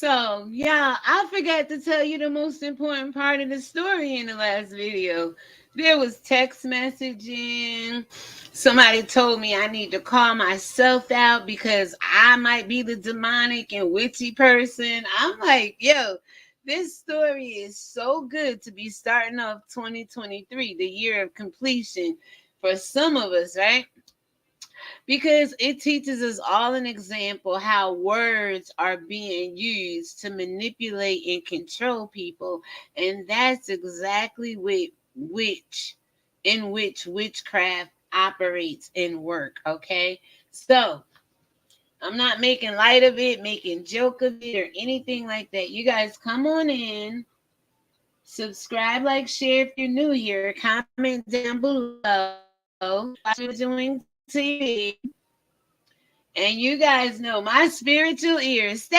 So, yeah, I forgot to tell you the most important part of the story in the last video. There was text messaging. Somebody told me I need to call myself out because I might be the demonic and witchy person. I'm like, yo, this story is so good to be starting off 2023, the year of completion for some of us, right? Because it teaches us all an example how words are being used to manipulate and control people, and that's exactly which witchcraft operates in work. Okay, so I'm not making light of it, making joke of it, or anything like that. You guys come on in, subscribe, like, share if you're new here, comment down below, doing TV. And you guys know my spiritual ears stay.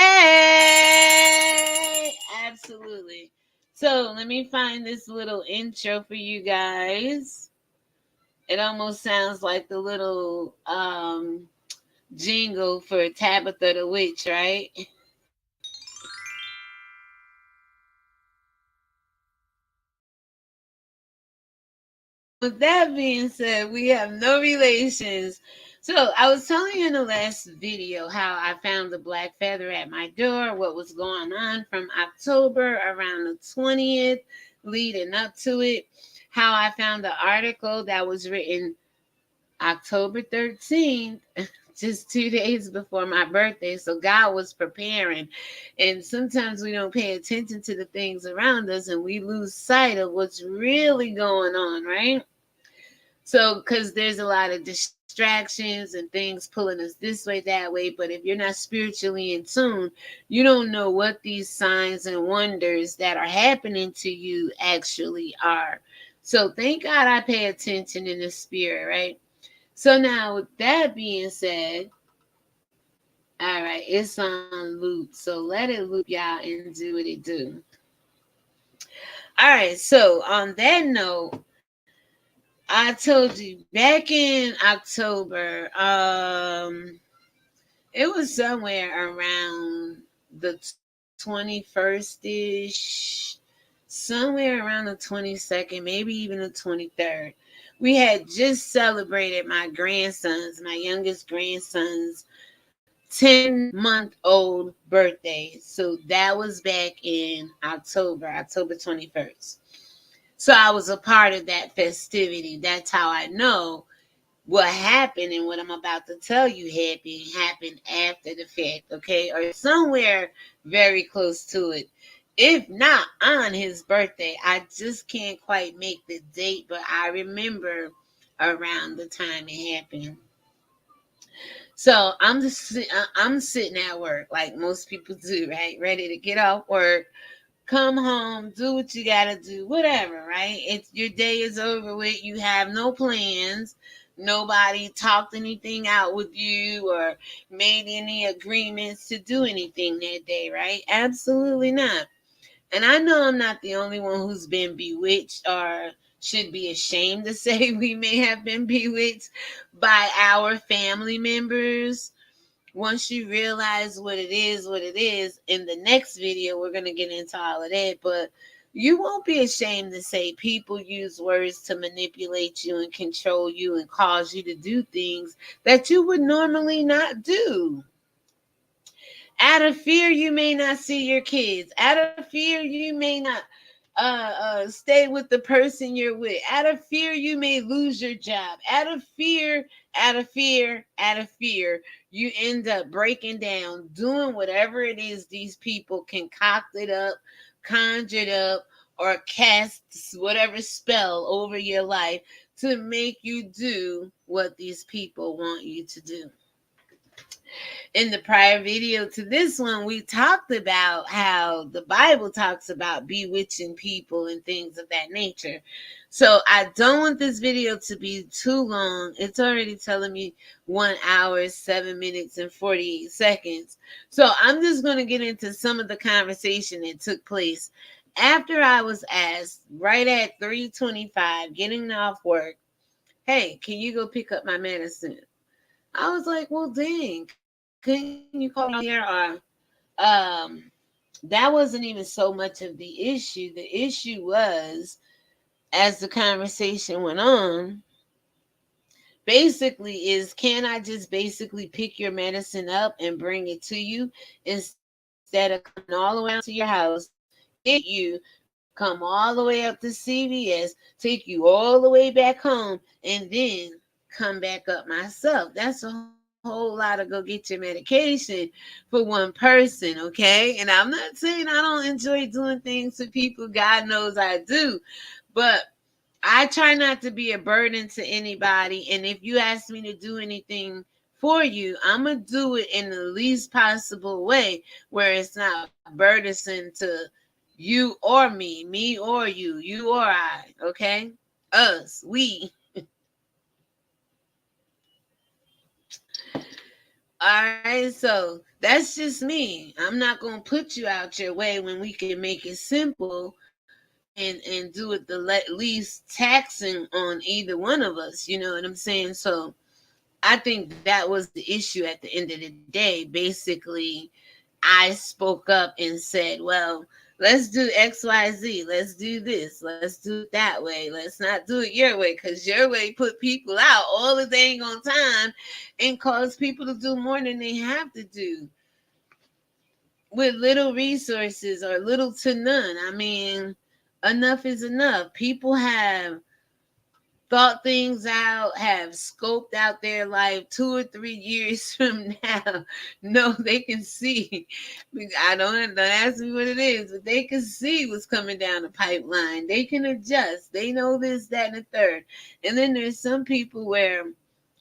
Absolutely. So let me find this little intro for you guys. It almost sounds like the little jingle for Tabitha the Witch, right? With that being said, we have no relations. So I was telling you in the last video how I found the black feather at my door, what was going on from October around the 20th, leading up to it, how I found the article that was written October 13th, just 2 days before my birthday. So God was preparing. And sometimes we don't pay attention to the things around us and we lose sight of what's really going on, right? So, because there's a lot of distractions and things pulling us this way, that way. But if you're not spiritually in tune, you don't know what these signs and wonders that are happening to you actually are. So, thank God I pay attention in the spirit, right? So, now with that being said, all right, it's on loop. So, let it loop, y'all, and do what it do. All right, so on that note, I told you back in October, it was somewhere around the 21st ish, somewhere around the 22nd, maybe even the 23rd. We had just celebrated my youngest grandson's 10-month-old birthday. So that was back in October 21st. So I was a part of that festivity. That's how I know what happened and what I'm about to tell you happened after the fact, okay? Or somewhere very close to it. If not on his birthday, I just can't quite make the date, but I remember around the time it happened. So I'm sitting at work like most people do, right? Ready to get off work, come home, do what you gotta do, whatever, right? It's your day is over with. You have no plans. Nobody talked anything out with you or made any agreements to do anything that day, right? Absolutely not. And I know I'm not the only one who's been bewitched or should be ashamed to say we may have been bewitched by our family members. Once you realize what it is, in the next video, we're going to get into all of that. But you won't be ashamed to say people use words to manipulate you and control you and cause you to do things that you would normally not do. Out of fear, you may not see your kids. Out of fear, you may not stay with the person you're with. Out of fear, you may lose your job. Out of fear, you end up breaking down, doing whatever it is these people concocted up, conjured up, or cast whatever spell over your life to make you do what these people want you to do. In the prior video to this one, we talked about how the Bible talks about bewitching people and things of that nature. So I don't want this video to be too long. It's already telling me 1 hour, 7 minutes, and 48 seconds. So I'm just going to get into some of the conversation that took place after I was asked right at 3:25, getting off work, hey, can you go pick up my medicine? I was like, well, dang, couldn't you call me here or um that wasn't even so much of the issue. The issue was, as the conversation went on, basically is, can I just basically pick your medicine up and bring it to you instead of coming all the way out to your house, get you, come all the way up to CVS, take you all the way back home, and then come back up myself? That's a whole lot to go get your medication for one person, okay? And I'm not saying I don't enjoy doing things for people. God knows I do. But I try not to be a burden to anybody. And if you ask me to do anything for you, I'm going to do it in the least possible way where it's not burdensome to you or me or you or I, okay? Us, we. All right, so that's just me. I'm not going to put you out your way when we can make it simple and do it the least taxing on either one of us. You know what I'm saying? So I think that was the issue at the end of the day. Basically, I spoke up and said, well, let's do XYZ. Let's do this. Let's do it that way. Let's not do it your way, because your way put people out all the dang on time and cause people to do more than they have to do with little resources or little to none. I mean, enough is enough. People have thought things out, have scoped out their life 2 or 3 years from now. No, they can see. I don't ask me what it is, but they can see what's coming down the pipeline. They can adjust. They know this, that, and the third. And then there's some people where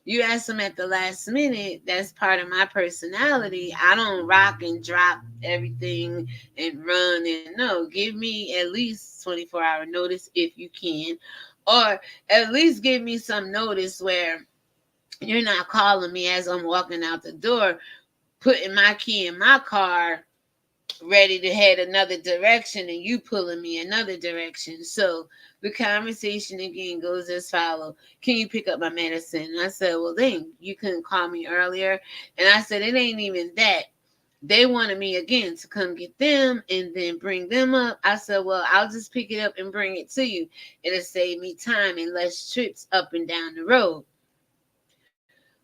you ask them at the last minute. That's part of my personality. I don't rock and drop everything and run. And no, give me at least 24-hour notice if you can, or at least give me some notice where you're not calling me as I'm walking out the door, putting my key in my car, ready to head another direction, and you pulling me another direction. So the conversation again goes as follows: can you pick up my medicine? And I said, well, then you couldn't call me earlier. And I said, it ain't even that. They wanted me again to come get them and then bring them up. I said, well, I'll just pick it up and bring it to you. It'll save me time and less trips up and down the road.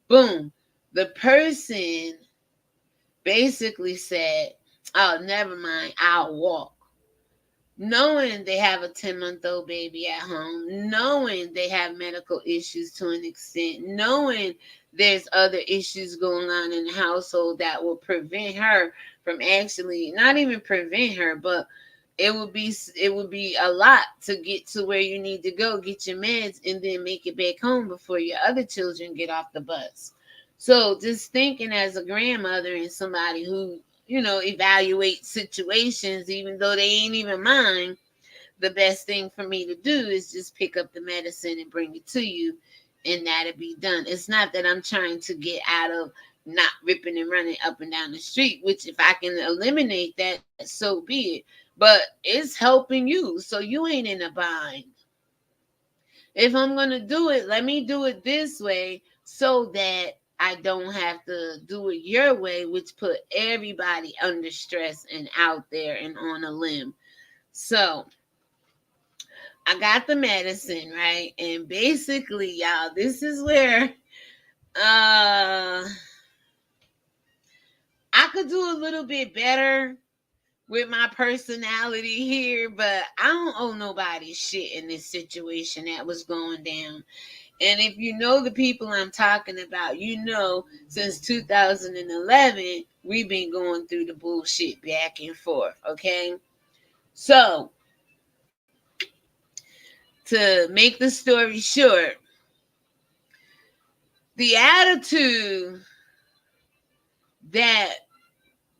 Boom. The person basically said, oh, never mind, I'll walk. Knowing they have a 10-month-old baby at home, knowing they have medical issues to an extent, knowing there's other issues going on in the household that will prevent her from, actually not even prevent her, but it would be a lot to get to where you need to go, get your meds, and then make it back home before your other children get off the bus. So just thinking as a grandmother and somebody who, evaluate situations, even though they ain't even mine, the best thing for me to do is just pick up the medicine and bring it to you, and that'll be done. It's not that I'm trying to get out of not ripping and running up and down the street, which if I can eliminate that, so be it. But it's helping you, so you ain't in a bind. If I'm going to do it, let me do it this way so that I don't have to do it your way, which put everybody under stress and out there and on a limb. So I got the medicine, right? And basically, y'all, this is where I could do a little bit better with my personality here, but I don't owe nobody shit in this situation that was going down. And if you know the people I'm talking about, since 2011, we've been going through the bullshit back and forth, okay? So, to make the story short, the attitude that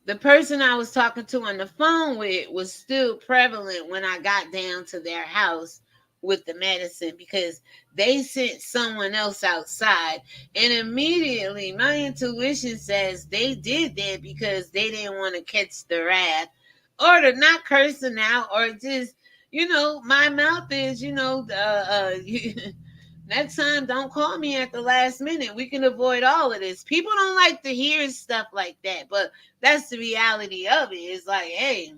the person I was talking to on the phone with was still prevalent when I got down to their house with the medicine, because they sent someone else outside, and immediately my intuition says they did that because they didn't want to catch the wrath, or to not cursing out, or just, my mouth is, next time, don't call me at the last minute. We can avoid all of this. People don't like to hear stuff like that, but that's the reality of it. It's like, hey,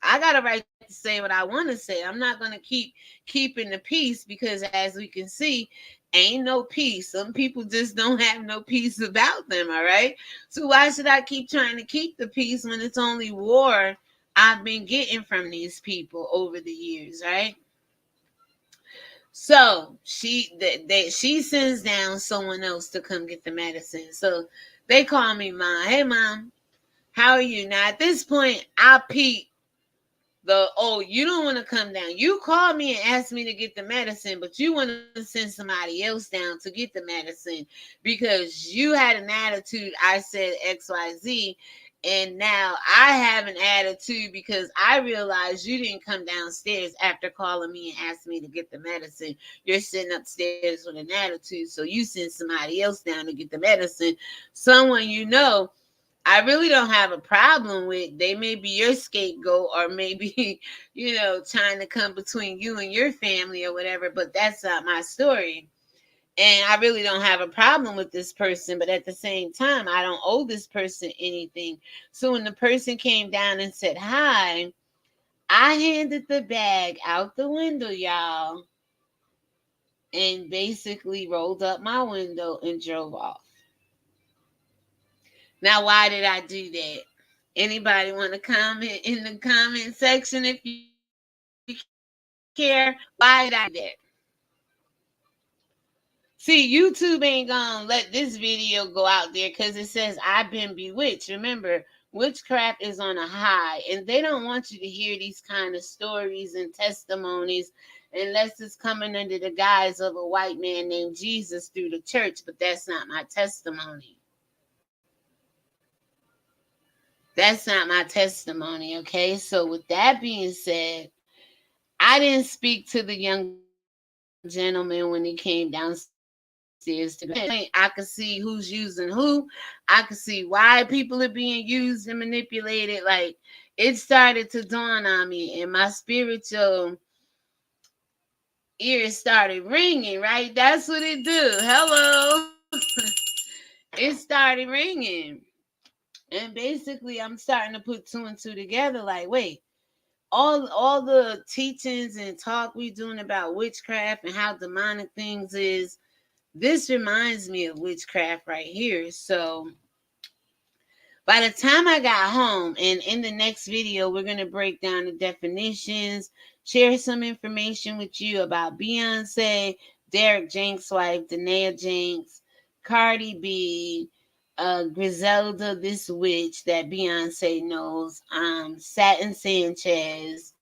I got a right to say what I want to say. I'm not going to keep keeping the peace, because as we can see, ain't no peace. Some people just don't have no peace about them, all right? So why should I keep trying to keep the peace when it's only war I've been getting from these people over the years, right? So she sends down someone else to come get the medicine. So they call me mom. Hey mom, how are you? Now at this point, I peep you don't want to come down. You called me and asked me to get the medicine, but you want to send somebody else down to get the medicine because you had an attitude. I said XYZ, and now I have an attitude because I realized you didn't come downstairs after calling me and asked me to get the medicine. You're sitting upstairs with an attitude, so you send somebody else down to get the medicine. Someone you know I really don't have a problem with. They may be your scapegoat, or maybe, trying to come between you and your family or whatever, but that's not my story. And I really don't have a problem with this person, but at the same time, I don't owe this person anything. So when the person came down and said hi, I handed the bag out the window, y'all, and basically rolled up my window and drove off. Now, why did I do that? Anybody want to comment in the comment section if you care? Why did I do that? See, YouTube ain't gonna let this video go out there because it says I've been bewitched. Remember, witchcraft is on a high, and they don't want you to hear these kind of stories and testimonies unless it's coming under the guise of a white man named Jesus through the church. But that's not my testimony. That's not my testimony, okay? So with that being said, I didn't speak to the young gentleman when he came downstairs to I could see who's using who. I could see why people are being used and manipulated. Like, it started to dawn on me, and my spiritual ears started ringing, right? That's what it do. Hello. It started ringing. And basically, I'm starting to put two and two together. Like, wait, all the teachings and talk we doing about witchcraft and how demonic things is, this reminds me of witchcraft right here. So by the time I got home, and in the next video, we're going to break down the definitions, share some information with you about Beyonce, Derek Jenks' wife, Danae Jenks, Cardi B, Griselda, this witch that Beyonce knows, Satin Sanchez.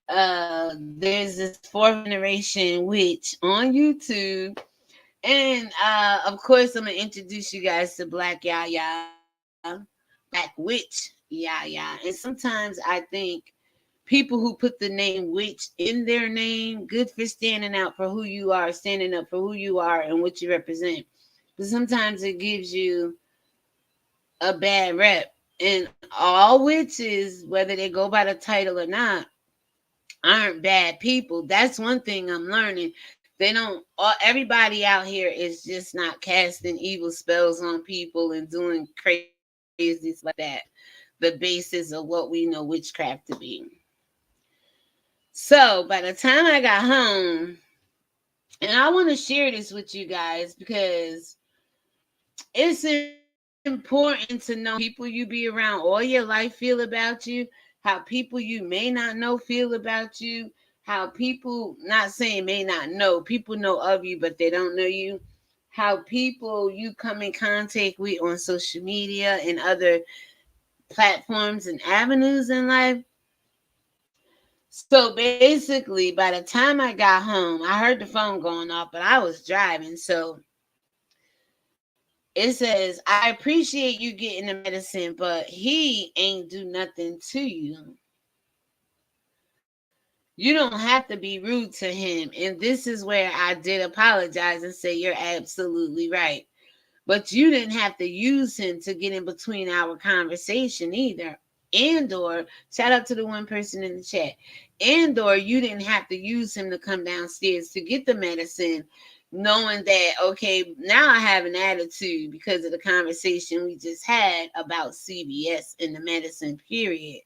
There's this fourth generation witch on YouTube. And of course, I'm going to introduce you guys to Black Yaya, Black Witch Yaya. And sometimes I think people who put the name witch in their name, good for standing out for who you are, standing up for who you are and what you represent. But sometimes it gives you a bad rep. And all witches, whether they go by the title or not, aren't bad people. That's one thing I'm learning. They don't. Everybody out here is just not casting evil spells on people and doing crazy like that. The basis of what we know witchcraft to be. So by the time I got home, and I want to share this with you guys because it's important to know people you be around all your life feel about you, how people you may not know feel about you, how people, not saying may not know, people know of you, but they don't know you, how people you come in contact with on social media and other platforms and avenues in life. So basically, by the time I got home, I heard the phone going off, but I was driving. So it says, I appreciate you getting the medicine, but he ain't do nothing to you. You don't have to be rude to him. And this is where I did apologize and say, you're absolutely right. But you didn't have to use him to get in between our conversation either. And or, shout out to the one person in the chat. And or, you didn't have to use him to come downstairs to get the medicine, knowing that, okay, now I have an attitude because of the conversation we just had about CBS and the medicine, period.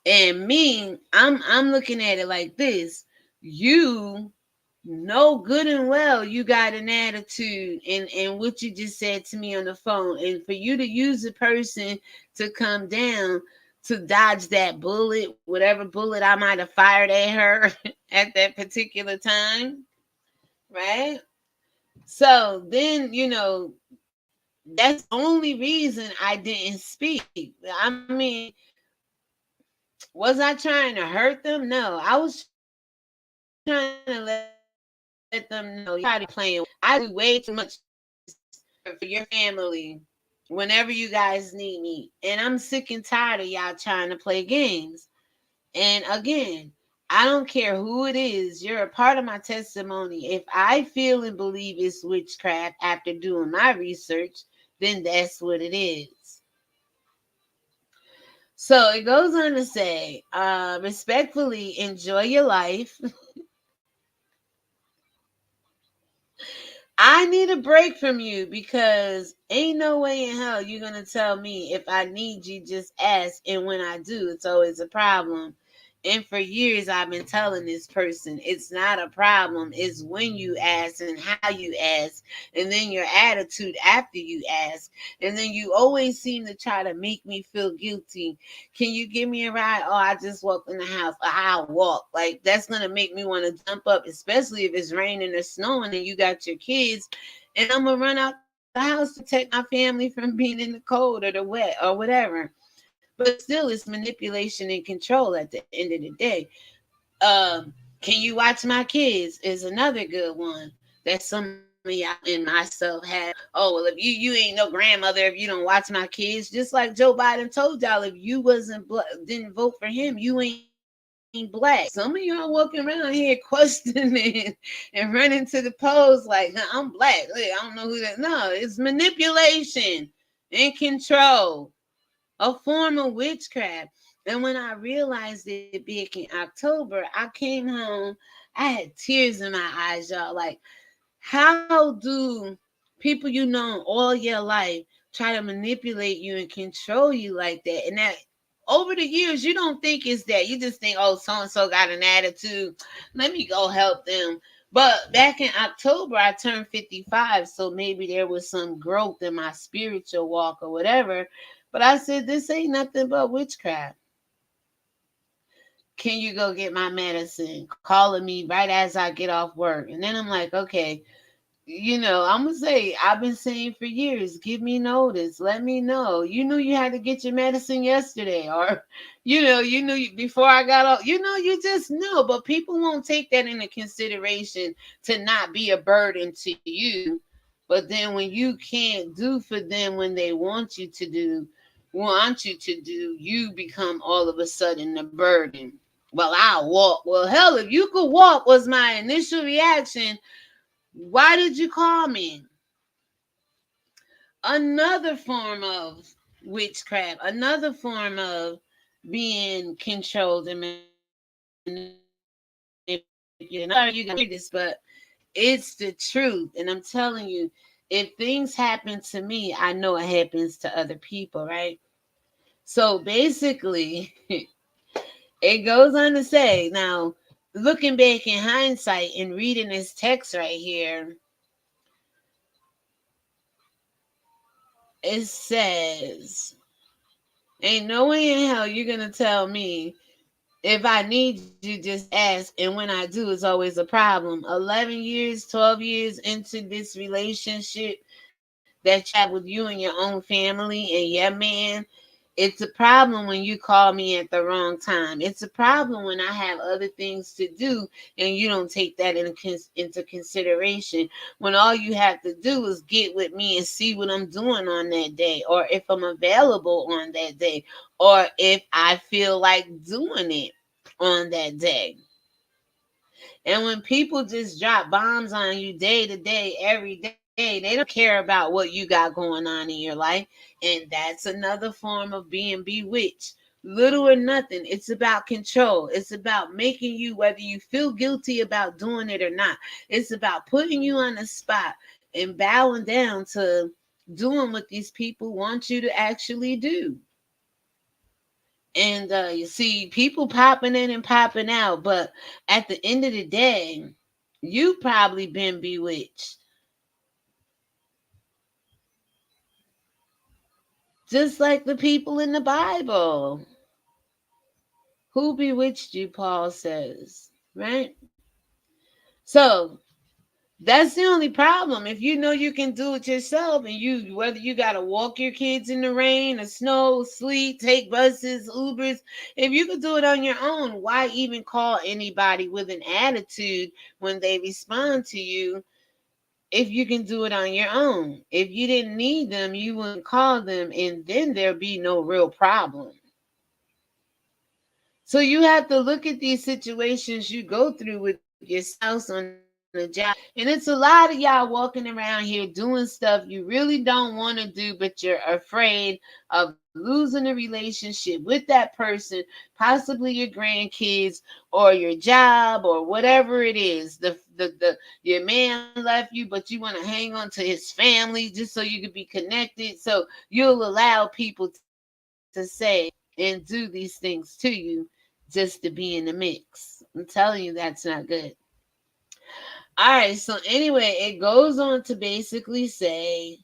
And me, I'm looking at it like this. You know good and well you got an attitude, and what you just said to me on the phone, and for you to use a person to come down to dodge that bullet, whatever bullet I might have fired at her at that particular time, right? So then, that's the only reason I didn't speak. I mean, was I trying to hurt them? No, I was trying to let them know y'all playing. I do way too much for your family whenever you guys need me. And I'm sick and tired of y'all trying to play games. And again, I don't care who it is. You're a part of my testimony. If I feel and believe it's witchcraft after doing my research, then that's what it is. So it goes on to say, respectfully, enjoy your life. I need a break from you because ain't no way in hell you're gonna tell me if I need you, just ask. And when I do, it's always a problem. And for years, I've been telling this person it's not a problem. It's when you ask and how you ask, and then your attitude after you ask. And then you always seem to try to make me feel guilty. Can you give me a ride? Oh, I just walked in the house. I'll walk. Like, that's going to make me want to jump up, especially if it's raining or snowing and you got your kids. And I'm going to run out the house to protect my family from being in the cold or the wet or whatever. But still, it's manipulation and control at the end of the day. Can you watch my kids? Is another good one that some of y'all and myself have. Oh, well, if you ain't no grandmother if you don't watch my kids. Just like Joe Biden told y'all, if you didn't vote for him, you ain't black. Some of y'all walking around here questioning and running to the polls like, I'm black. Look, I don't know who that. No, it's manipulation and control, a form of witchcraft. And when I realized it back in October, I came home, I had tears in my eyes, y'all. Like, how do people you know all your life try to manipulate you and control you like that? And that over the years, you don't think it's that. You just think, oh, so and so got an attitude. Let me go help them. But back in October, I turned 55, so maybe there was some growth in my spiritual walk or whatever. But I said, this ain't nothing but witchcraft. Can you go get my medicine? Calling me right as I get off work. And then I'm like, okay, I'm gonna say I've been saying for years, give me notice, let me know. You knew you had to get your medicine yesterday, or you knew before I got off. You just knew, but people won't take that into consideration to not be a burden to you. But then when you can't do for them when they want you to do, you become all of a sudden the burden. Well, I'll walk. Well, hell, if you could walk, was my initial reaction. Why did you call me? Another form of witchcraft, another form of being controlled and manipulated. And I'm sorry you got to hear this, but it's the truth. And I'm telling you, if things happen to me, I know it happens to other people, right? So basically, it goes on to say, now, looking back in hindsight and reading this text right here, it says, ain't no way in hell you're gonna tell me if I need you, just ask. And when I do, it's always a problem. 11 years, 12 years into this relationship that you have with you and your own family and your man, it's a problem when you call me at the wrong time. It's a problem when I have other things to do and you don't take that into consideration. When all you have to do is get with me and see what I'm doing on that day, or if I'm available on that day, or if I feel like doing it on that day. And when people just drop bombs on you day to day, every day, they don't care about what you got going on in your life. And that's another form of being bewitched. Little or nothing, it's about control. It's about making you, whether you feel guilty about doing it or not, it's about putting you on the spot and bowing down to doing what these people want you to actually do. And you see people popping in and popping out, but at the end of the day, you probably been bewitched. Just like the people in the Bible. Who bewitched you, Paul says, right? So that's the only problem. If you know you can do it yourself, and you, whether you got to walk your kids in the rain or snow, sleet, take buses, Ubers, if you could do it on your own, why even call anybody with an attitude when they respond to you? If you can do it on your own, if you didn't need them, you wouldn't call them, and then there'll be no real problem. So you have to look at these situations you go through with your spouse on the job. And it's a lot of y'all walking around here doing stuff you really don't want to do, but you're afraid of losing a relationship with that person, possibly your grandkids or your job or whatever it is. Your man left you, but you want to hang on to his family just so you could be connected. So you'll allow people to say and do these things to you just to be in the mix. I'm telling you, that's not good. All right, so anyway, it goes on to basically say,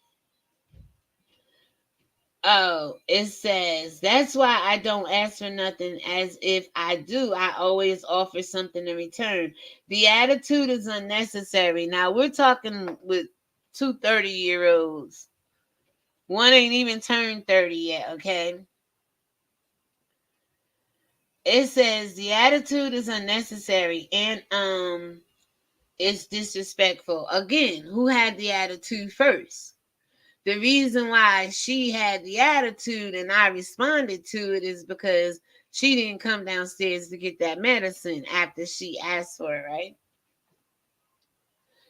oh, it says, that's why I don't ask for nothing. As if I do, I always offer something in return. The attitude is unnecessary. Now, we're talking with 2 30-year-olds. One ain't even turned 30 yet, okay? It says the attitude is unnecessary and it's disrespectful. Again, who had the attitude first? The reason why she had the attitude and I responded to it is because she didn't come downstairs to get that medicine after she asked for it, right?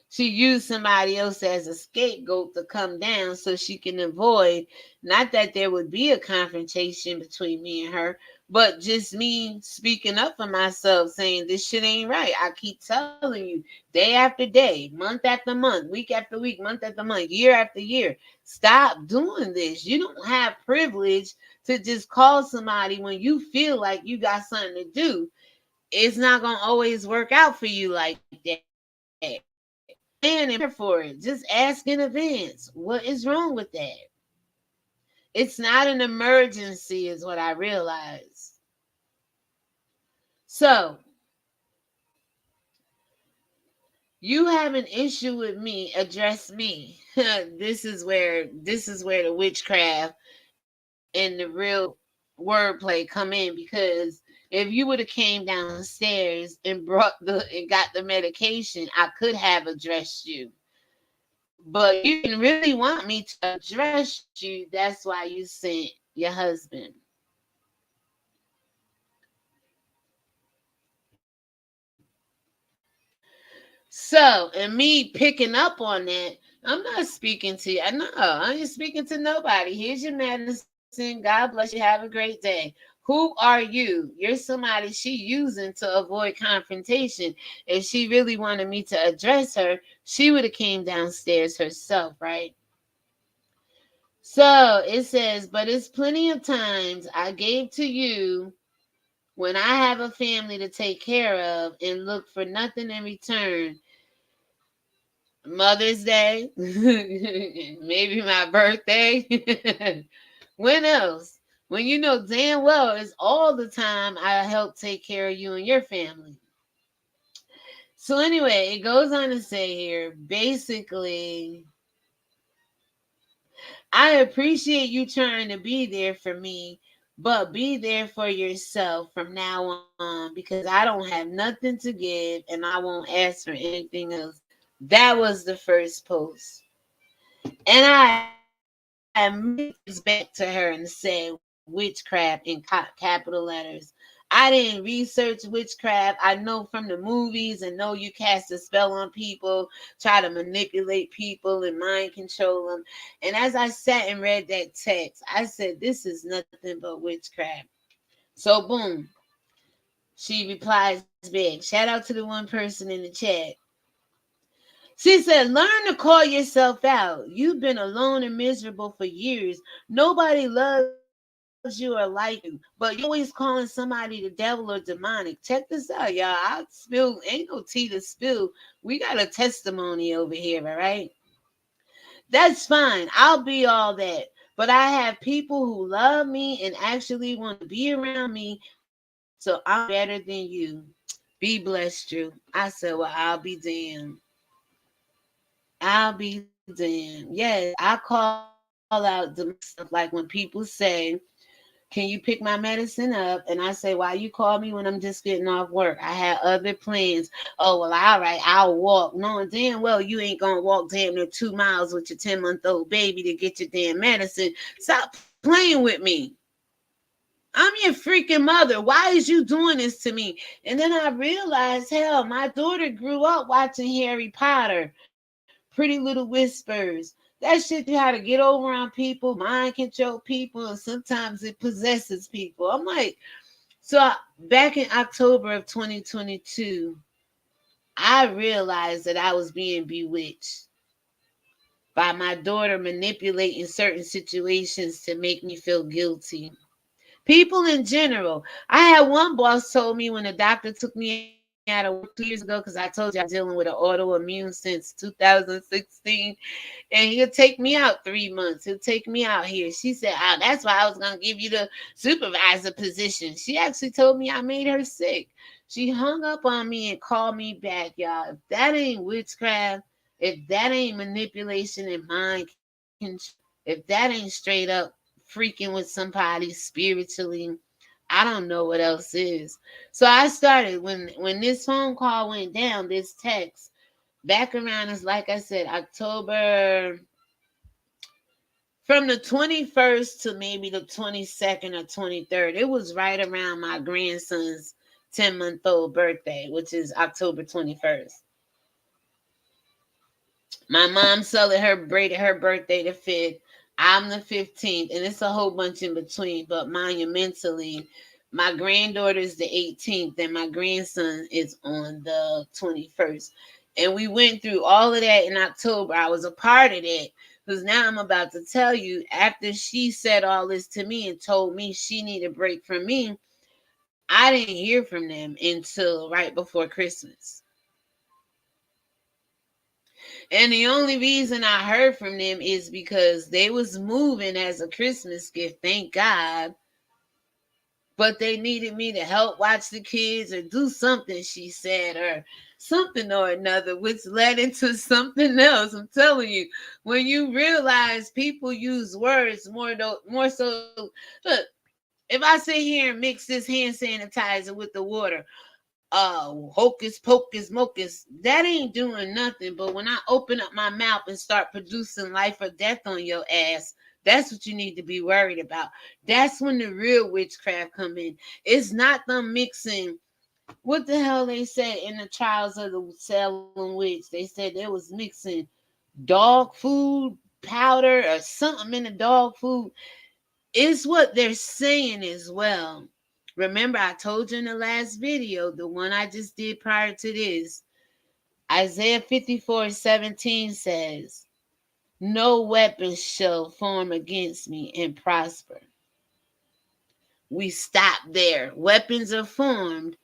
She used somebody else as a scapegoat to come down so she can avoid, not that there would be a confrontation between me and her, but just me speaking up for myself, saying this shit ain't right. I keep telling you day after day, month after month, week after week, month after month, year after year, stop doing this. You don't have privilege to just call somebody when you feel like you got something to do. It's not going to always work out for you like that. Plan and prepare for it. Just ask in advance. What is wrong with that? It's not an emergency, is what I realize. So, you have an issue with me, address me. This is where the witchcraft and the real wordplay come in, because if you would have came downstairs and got the medication, I could have addressed you. But you didn't really want me to address you. That's why you sent your husband. So, and me picking up on that, I'm not speaking to you. No, I ain't speaking to nobody. Here's your medicine. God bless you. Have a great day. Who are you? You're somebody she using to avoid confrontation. If she really wanted me to address her, she would have came downstairs herself, right? So it says, but it's plenty of times I gave to you when I have a family to take care of and look for nothing in return. Mother's Day, maybe my birthday. When else? When you know damn well it's all the time I help take care of you and your family. So anyway, it goes on to say here, basically, I appreciate you trying to be there for me, but be there for yourself from now on, because I don't have nothing to give and I won't ask for anything else. That was the first post. And I immediately text back to her and said witchcraft in capital letters. I didn't research witchcraft. I know from the movies and know you cast a spell on people, try to manipulate people and mind control them. And as I sat and read that text, I said, this is nothing but witchcraft. So, boom, she replies back. Shout out to the one person in the chat. She said, learn to call yourself out. You've been alone and miserable for years. Nobody loves you. loves you or like you, but you always calling somebody the devil or demonic. Check this out, y'all. I spill, ain't no tea to spill. We got a testimony over here, all right? That's fine. I'll be all that. But I have people who love me and actually want to be around me. So I'm better than you. Be blessed, Drew. I said, well, I'll be damned. I'll be damned. Yes, I call out demonic stuff like when people say, can you pick my medicine up? And I say, why you call me when I'm just getting off work? I had other plans. Oh, well, all right, I'll walk. Knowing damn well you ain't going to walk damn near 2 miles with your 10-month-old baby to get your damn medicine. Stop playing with me. I'm your freaking mother. Why is you doing this to me? And then I realized, hell, my daughter grew up watching Harry Potter, Pretty Little Whispers. That shit you how to get over on people, mind control people, and sometimes it possesses people. I'm like, back in October of 2022, I realized that I was being bewitched by my daughter manipulating certain situations to make me feel guilty. People in general. I had one boss told me when the doctor took me out of work 2 years ago, because I told you I've been dealing with an autoimmune since 2016, and he'll take me out 3 months. He'll take me out here. She said, oh, that's why I was going to give you the supervisor position. She actually told me I made her sick. She hung up on me and called me back, y'all. If that ain't witchcraft, if that ain't manipulation and mind control, if that ain't straight up freaking with somebody spiritually, I don't know what else is. So I started when this phone call went down, this text back around is like I said, October from the 21st to maybe the 22nd or 23rd. It was right around my grandson's 10-month-old birthday, which is October 21st. My mom celebrated her birthday the 5th. I'm the 15th, and it's a whole bunch in between. But monumentally, my granddaughter's the 18th, and my grandson is on the 21st. And we went through all of that in October. I was a part of that. Because now I'm about to tell you, after she said all this to me and told me she needed a break from me, I didn't hear from them until right before Christmas. And the only reason I heard from them is because they was moving as a Christmas gift, thank God. But they needed me to help watch the kids or do something, she said, or something or another, which led into something else. I'm telling you, when you realize people use words more so, look, if I sit here and mix this hand sanitizer with the water, hocus pocus mocus, that ain't doing nothing. But when I open up my mouth and start producing life or death on your ass, that's what you need to be worried about. That's when the real witchcraft come in. It's not them mixing. What the hell they said in the trials of the Salem witch? They said they was mixing dog food powder or something in the dog food. It's what they're saying as well. Remember, I told you in the last video, the one I just did prior to this, Isaiah 54:17 says, no weapon shall form against me and prosper. We stop there. Weapons are formed,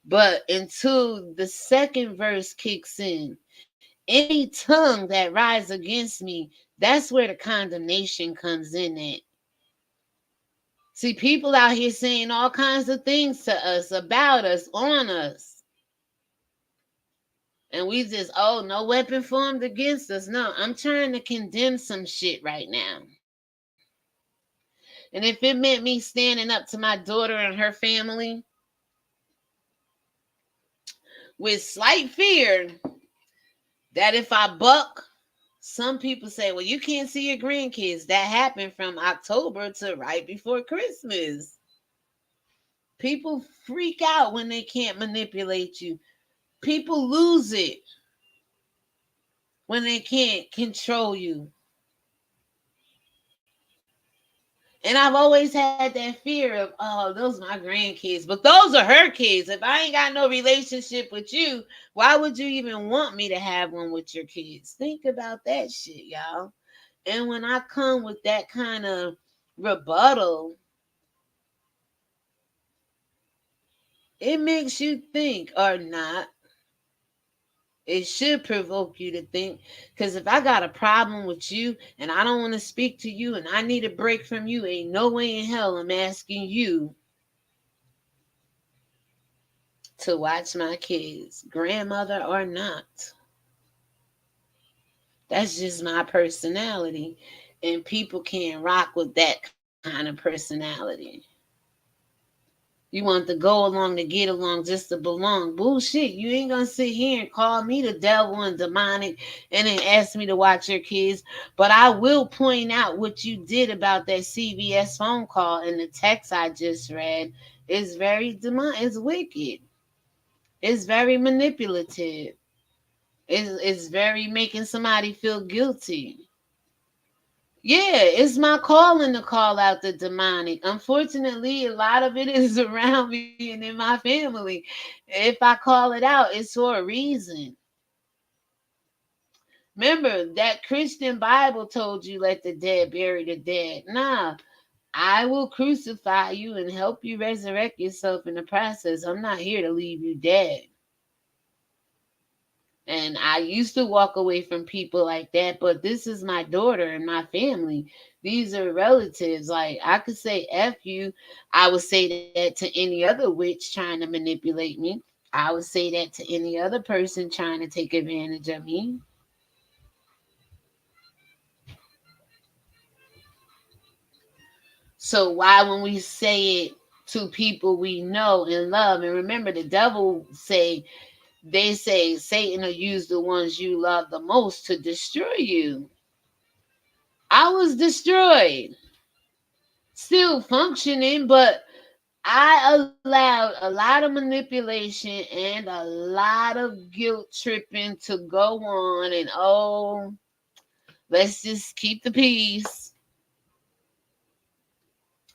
but until the second verse kicks in, any tongue that rises against me, that's where the condemnation comes in at. See, people out here saying all kinds of things to us, about us, on us. And we just, oh, no weapon formed against us. No, I'm trying to condemn some shit right now. And if it meant me standing up to my daughter and her family with slight fear that if I buck, some people say, well, you can't see your grandkids. That happened from October to right before Christmas. People freak out when they can't manipulate you. People lose it when they can't control you. And I've always had that fear of, oh, those are my grandkids. But those are her kids. If I ain't got no relationship with you, why would you even want me to have one with your kids? Think about that shit, y'all. And when I come with that kind of rebuttal, It makes you think or not. It should provoke you to think. Because if I got a problem with you and I don't want to speak to you and I need a break from you, ain't no way in hell I'm asking you to watch my kids, grandmother or not. That's just my personality. And people can't rock with that kind of personality. You want to go along to get along just to belong. Bullshit. You ain't gonna sit here and call me the devil and demonic and then ask me to watch your kids. But I will point out what you did about that CVS phone call and the text I just read is very demonic. It's wicked. It's very manipulative. It's very making somebody feel guilty. Yeah, it's my calling to call out the demonic. Unfortunately, a lot of it is around me and in my family. If I call it out, it's for a reason. Remember, that Christian Bible told you let the dead bury the dead. Nah, I will crucify you and help you resurrect yourself in the process. I'm not here to leave you dead. And I used to walk away from people like that, but this is my daughter and my family. These are relatives. Like, I could say F you. I would say that to any other witch trying to manipulate me. I would say that to any other person trying to take advantage of me. So why when we say it to people we know and love, and remember the devil say, they say Satan will use the ones you love the most to destroy you. I was destroyed, still functioning, but I allowed a lot of manipulation and a lot of guilt tripping to go on. And oh, let's just keep the peace.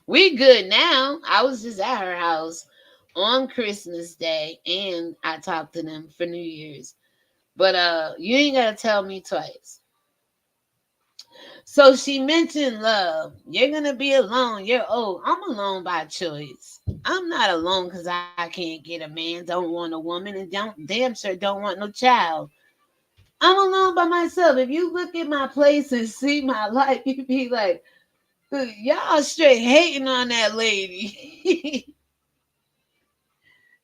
We good now. I was just at her house on Christmas Day and I talked to them for New Year's. But you ain't gotta tell me twice. So she mentioned love. You're gonna be alone. You're old. I'm alone by choice. I'm not alone because I can't get a man, don't want a woman, and don't damn sure don't want no child. I'm alone by myself. If you look at my place and see my life, you'd be like, y'all straight hating on that lady.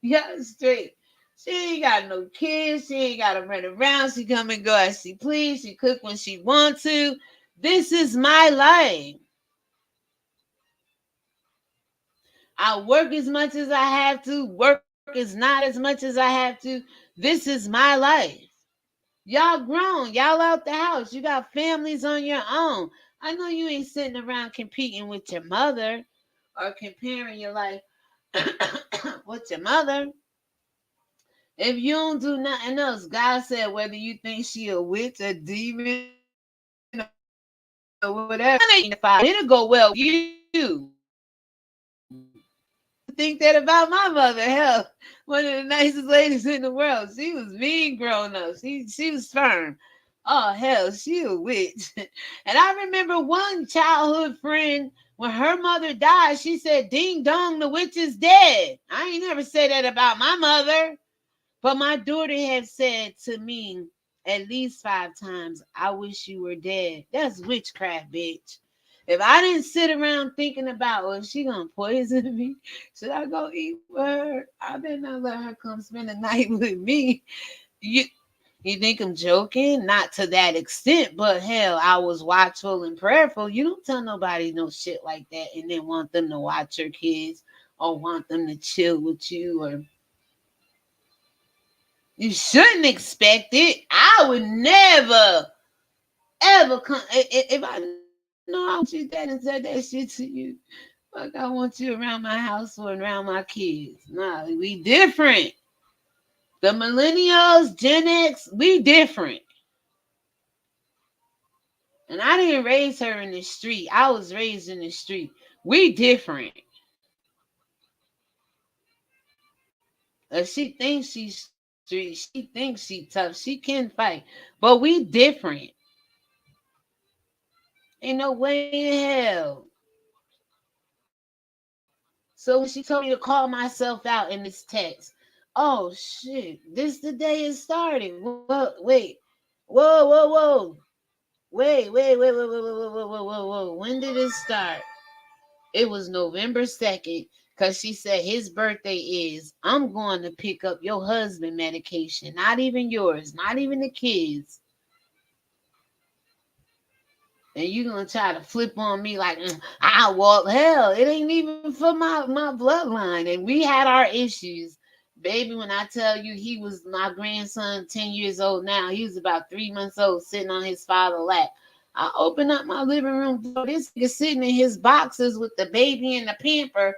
Y'all straight. She ain't got no kids. She ain't got to run around. She come and go as she please. She cook when she want to. This is my life. I work as much as I have to. Work is not as much as I have to. This is my life. Y'all grown. Y'all out the house. You got families on your own. I know you ain't sitting around competing with your mother or comparing your life with your mother. If you don't do nothing else, God said whether you think she a witch, a demon, or whatever, it'll go well with you. I used to think that about my mother. Hell, one of the nicest ladies in the world. She was mean grown up. She was firm. Oh hell, she a witch. And I remember one childhood friend when her mother died, she said, "Ding dong, the witch is dead." I ain't never said that about my mother. But my daughter had said to me at least 5 times, "I wish you were dead." That's witchcraft, bitch. If I didn't sit around thinking about, well, is she gonna poison me? Should I go eat with her? I better not let her come spend the night with me. You you think I'm joking? Not to that extent, but hell, I was watchful and prayerful. You don't tell nobody no shit like that and then want them to watch your kids or want them to chill with you, or you shouldn't expect it. I would never, ever come. If I know I want you dead and said that shit to you, fuck, I want you around my house or around my kids. Nah, we different. The millennials, Gen X, we different. And I didn't raise her in the street. I was raised in the street. We different. If she thinks she's street, she thinks she tough. She can fight. But we different. Ain't no way in hell. So when she told me to call myself out in this text, oh shit, this the day it started. Wait, whoa. Wait. When did it start? It was November 2nd, because she said his birthday is, I'm going to pick up your husband medication, not even yours, not even the kids. And you gonna try to flip on me like, I walk, hell, it ain't even for my bloodline. And we had our issues. Baby, when I tell you he was my grandson, 10 years old now, he was about 3 months old, sitting on his father's lap. I opened up my living room door. This nigga sitting in his boxes with the baby and the pamper.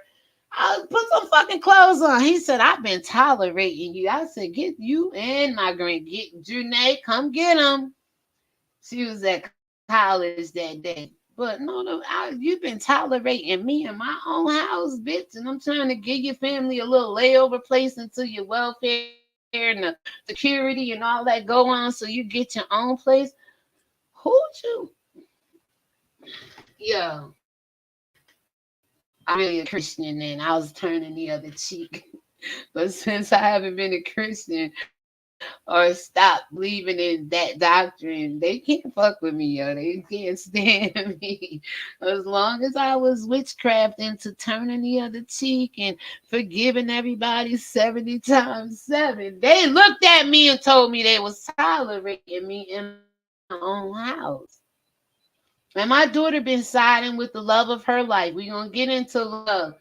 I put some fucking clothes on. He said, I've been tolerating you. I said, get you and my grand, get Janae, come get him. She was at college that day. But you've been tolerating me in my own house, bitch, and I'm trying to give your family a little layover place until your welfare and the security and all that go on so you get your own place. Who'd you? Yo, I'm really a Christian then. I was turning the other cheek. But since I haven't been a Christian or stopped believing in that doctrine, they can't fuck with me, yo. They can't stand me. As long as I was witchcraft into turning the other cheek and forgiving everybody 70 times 7, they looked at me and told me they was tolerating me in my own house. And my daughter been siding with the love of her life. We gonna get into love.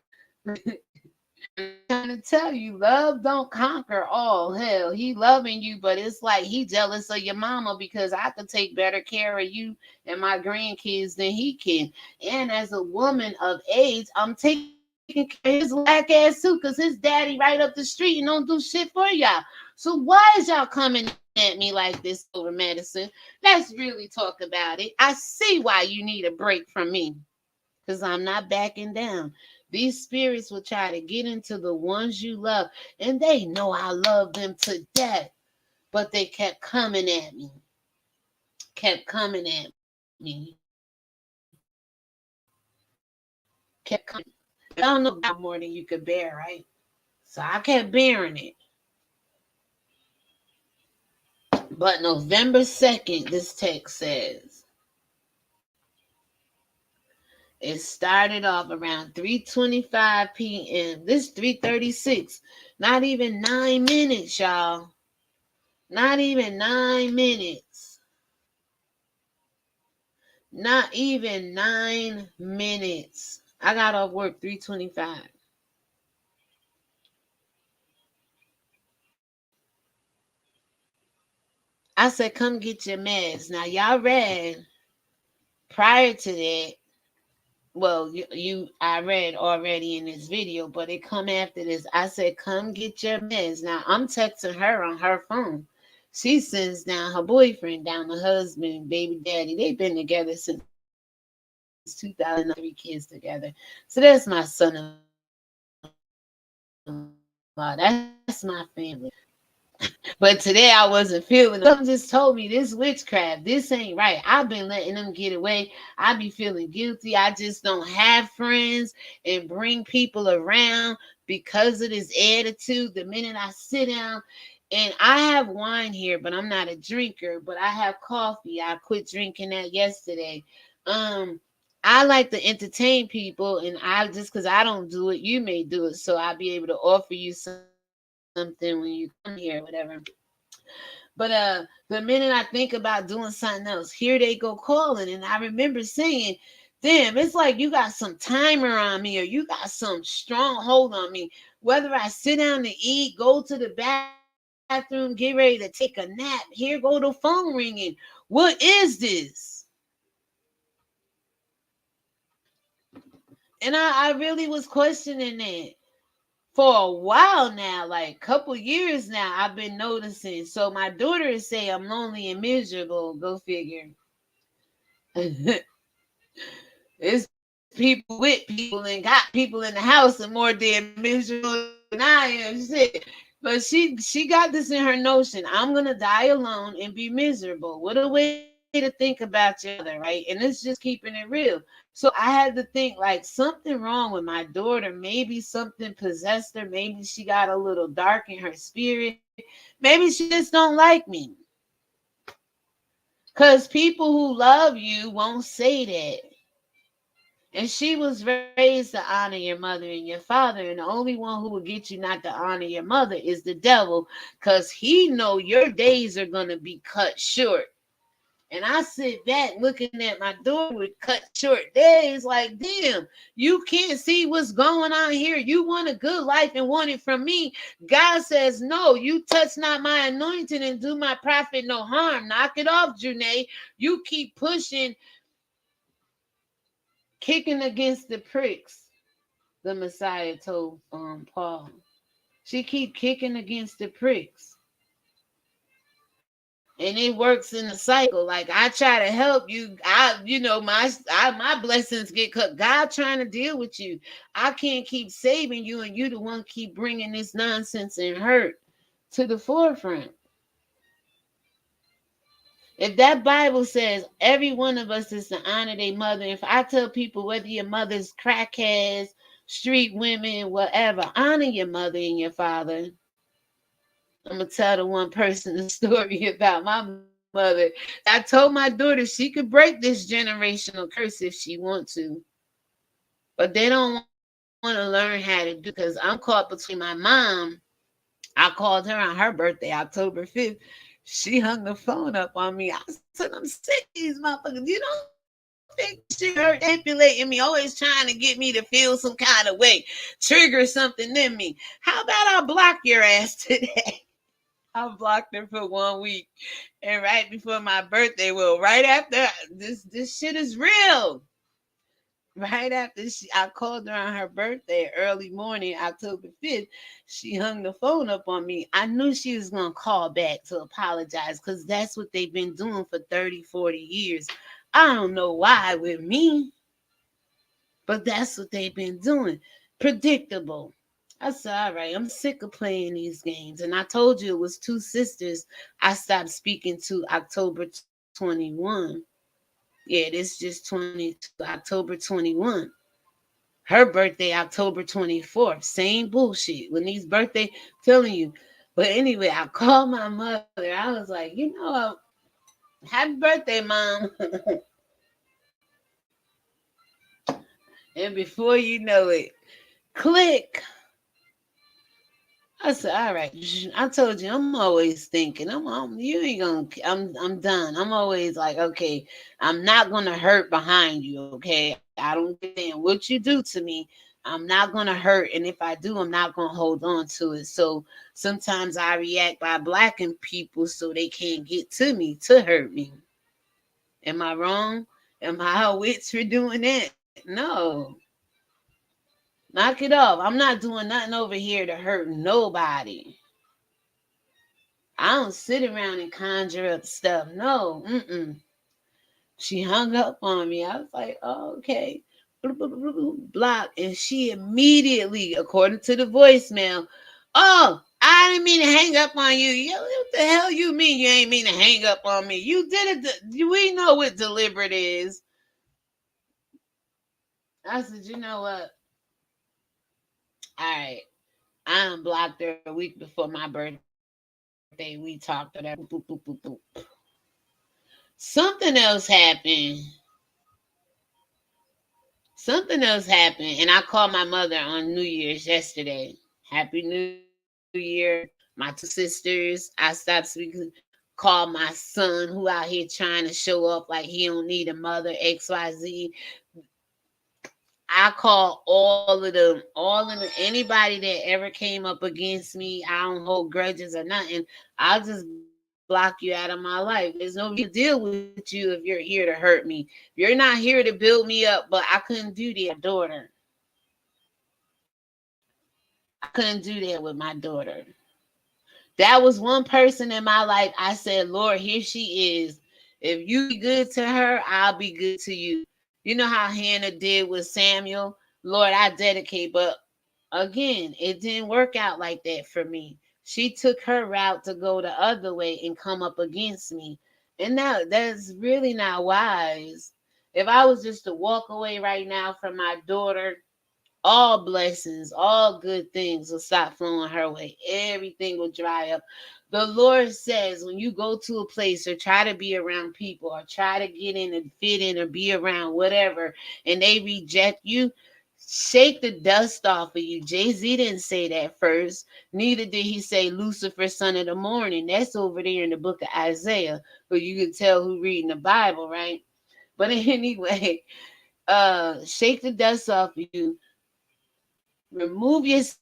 I'm trying to tell you, love don't conquer all. Hell, he loving you, but it's like he jealous of your mama because I could take better care of you and my grandkids than he can. And as a woman of age, I'm taking care of his black ass too, because his daddy right up the street and don't do shit for y'all. So why is y'all coming at me like this over medicine? Let's really talk about it. I see why you need a break from me, because I'm not backing down. These spirits will try to get into the ones you love, and they know I love them to death, but they kept coming at me, kept coming at me, kept coming. Y'all know God more than you could bear, right? So I kept bearing it. But November 2nd, this text says, it started off around 3:25 p.m. This 3:36. Not even 9 minutes, y'all. Not even 9 minutes. Not even 9 minutes. I got off work 3:25. I said, come get your meds. Now y'all read prior to that. Well, I read already in this video, but it come after this. I said, come get your meds. Now I'm texting her on her phone. She sends down her boyfriend, down the husband, baby daddy. They've been together since 2003 kids together. So that's my son-in-law. That's my family. But today I wasn't feeling it. Something just told me this witchcraft, this ain't right. I've been letting them get away. I be feeling guilty. I just don't have friends and bring people around because of this attitude. The minute I sit down, and I have wine here, but I'm not a drinker, but I have coffee. I quit drinking that yesterday. Um, I like to entertain people, and I just because I don't do it, you may do it, so I'll be able to offer you something when you come here, whatever. But the minute I think about doing something else, here they go calling, and I remember saying, "Damn, it's like you got some timer on me, or you got some strong hold on me. Whether I sit down to eat, go to the bathroom, get ready to take a nap, here go the phone ringing. What is this?" And I really was questioning that for a while now, like couple years now. I've been noticing. So my daughter is saying I'm lonely and miserable. Go figure. It's people with people and got people in the house and more damn miserable than I am. Shit. But she got this in her notion. I'm gonna die alone and be miserable. What a waste of time. to think about your mother, right? And it's just keeping it real. So I had to think like something wrong with my daughter. Maybe something possessed her. Maybe she got a little dark in her spirit. Maybe she just don't like me. Because people who love you won't say that. And she was raised to honor your mother and your father, and the only one who will get you not to honor your mother is the devil, because he know your days are gonna be cut short. And I sit back looking at my daughter with cut short days, like, damn, you can't see what's going on here. You want a good life and want it from me. God says, no, you touch not my anointing and do my prophet no harm. Knock it off, Janae. You keep pushing, kicking against the pricks, the Messiah told Paul. She keep kicking against the pricks. And it works in a cycle. Like I try to help you. My blessings get cut. God trying to deal with you. I can't keep saving you, and you the one keep bringing this nonsense and hurt to the forefront. If that Bible says every one of us is to honor their mother, if I tell people whether your mother's crackheads, street women, whatever, honor your mother and your father. I'm gonna tell the one person a story about my mother. I told my daughter she could break this generational curse if she want to, but they don't want to learn how to do because I'm caught between my mom. I called her on her birthday, October 5th. She hung the phone up on me. I said, I'm sick of these motherfuckers. You don't think she hurt manipulating me, always trying to get me to feel some kind of way, trigger something in me. How about I block your ass today? I blocked her for 1 week. And right before my birthday, well, right after this shit is real. Right after I called her on her birthday, early morning, October 5th, she hung the phone up on me. I knew she was going to call back to apologize because that's what they've been doing for 30, 40 years. I don't know why with me, but that's what they've been doing. Predictable. I said, all right, I'm sick of playing these games. And I told you it was two sisters I stopped speaking to October 21. Yeah, this just 22, October 21. Her birthday, October 24th. Same bullshit. When these birthday, telling you. But anyway, I called my mother. I was like, happy birthday, mom. And before you know it, click. I said, all right. I told you, I'm always thinking. You ain't gonna. I'm done. I'm always like, okay, I'm not gonna hurt behind you. Okay, I don't give a damn what you do to me. I'm not gonna hurt, and if I do, I'm not gonna hold on to it. So sometimes I react by blocking people so they can't get to me to hurt me. Am I wrong? Am I a witch for doing that? No. Knock it off. I'm not doing nothing over here to hurt nobody. I don't sit around and conjure up stuff. No. Mm-mm. She hung up on me. I was like, oh, okay. Block. And she immediately, according to the voicemail, oh, I didn't mean to hang up on you. What the hell you mean you ain't mean to hang up on me? You did it. We know what deliberate is. I said, you know what? All right. I unblocked her a week before my birthday. We talked to that. Boop, boop, boop, boop, boop. Something else happened. Something else happened, and I called my mother on New Year's yesterday. Happy New Year. My two sisters. I stopped speaking. Called my son who out here trying to show up like he don't need a mother, XYZ. I call all of them, anybody that ever came up against me. I don't hold grudges or nothing. I'll just block you out of my life. There's no reason to deal with you if you're here to hurt me. You're not here to build me up, but I couldn't do that with my daughter. I couldn't do that with my daughter. That was one person in my life. I said, Lord, here she is. If you be good to her, I'll be good to you. You know how Hannah did with Samuel? Lord, I dedicate. But again, it didn't work out like that for me. She took her route to go the other way and come up against me. And now that's really not wise. If I was just to walk away right now from my daughter, all blessings, all good things will stop flowing her way. Everything will dry up. The Lord says when you go to a place or try to be around people or try to get in and fit in or be around whatever, and they reject you, shake the dust off of you. Jay-Z didn't say that first. Neither did he say Lucifer, son of the morning. That's over there in the book of Isaiah, but you can tell who reading the Bible, right? But anyway, shake the dust off of you, remove yourself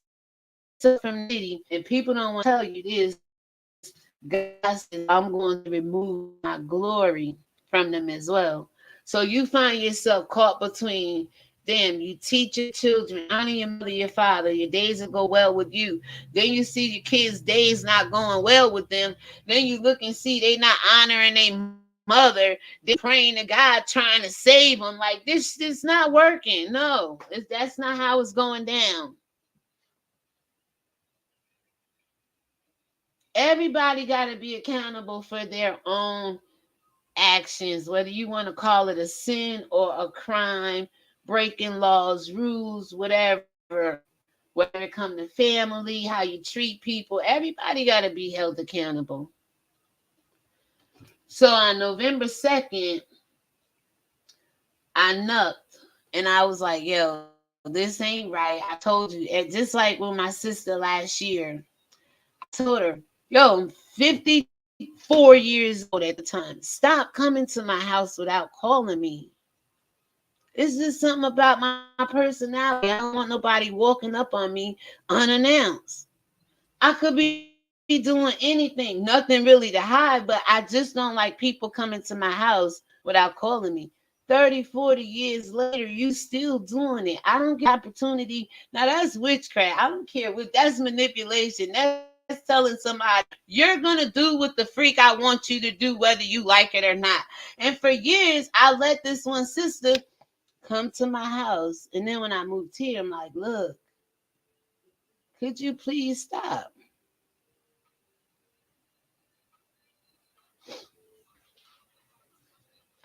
from the city, and people don't want to tell you this. God says, I'm going to remove my glory from them as well. So you find yourself caught between them. You teach your children, honor your mother, your father, your days will go well with you. Then you see your kids' days not going well with them. Then you look and see they not honoring their mother. They praying to God, trying to save them. Like this is not working. No, that's not how it's going down. Everybody got to be accountable for their own actions, whether you want to call it a sin or a crime, breaking laws, rules, whatever. Whether it come to family, how you treat people, everybody got to be held accountable. So on November 2nd, I knocked and I was like, yo, this ain't right. I told you, and just like with my sister last year, I told her, yo, I'm 54 years old at the time. Stop coming to my house without calling me. It's just something about my personality. I don't want nobody walking up on me unannounced. I could be doing anything, nothing really to hide, but I just don't like people coming to my house without calling me. 30, 40 years later, you still doing it. I don't get opportunity. Now that's witchcraft. I don't care what that's manipulation. That's telling somebody you're gonna do what the freak I want you to do, whether you like it or not. And for years, I let this one sister come to my house. And then when I moved here, I'm like, look, could you please stop?